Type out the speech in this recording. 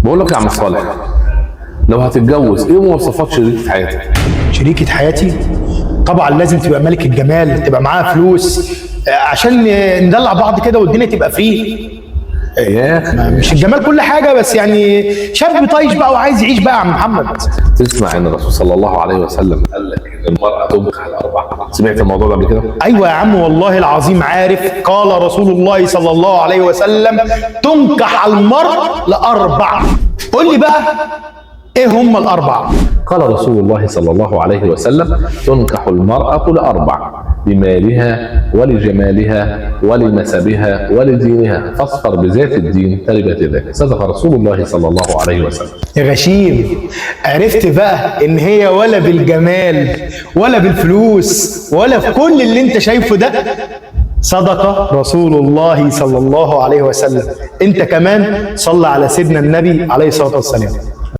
بقول لك يا عم صالح، لو هتتجوز ايه مواصفات شريكة حياتك؟ شريكة حياتي طبعا لازم تبقى ملك الجمال، تبقى معاها فلوس عشان ندلع بعض كده والدنيا تبقى فري. يا اخي مش الجمال كل حاجه، بس يعني شاب طايش بقى وعايز يعيش بقى يا عم محمد. تسمع ان الرسول صلى الله عليه وسلم قال لك ان المرأة تنكح الاربعة؟ سمعت الموضوع ده قبل كده؟ ايوه يا عم والله العظيم عارف. قال رسول الله صلى الله عليه وسلم تنكح المرأة لأربع. قول لي بقى ايه هم الأربع؟ قال رسول الله صلى الله عليه وسلم تنكح المرأة لأربع: لمالها ولجمالها ولنسبها ولدينها، فاصفر بذات الدين تربت يداك. صدق رسول الله صلى الله عليه وسلم. يا غشيم، عرفت بقى ان هي ولا بالجمال ولا بالفلوس ولا في كل اللي انت شايفه ده. صدق رسول الله صلى الله عليه وسلم. انت كمان صلى على سيدنا النبي عليه الصلاة والسلام.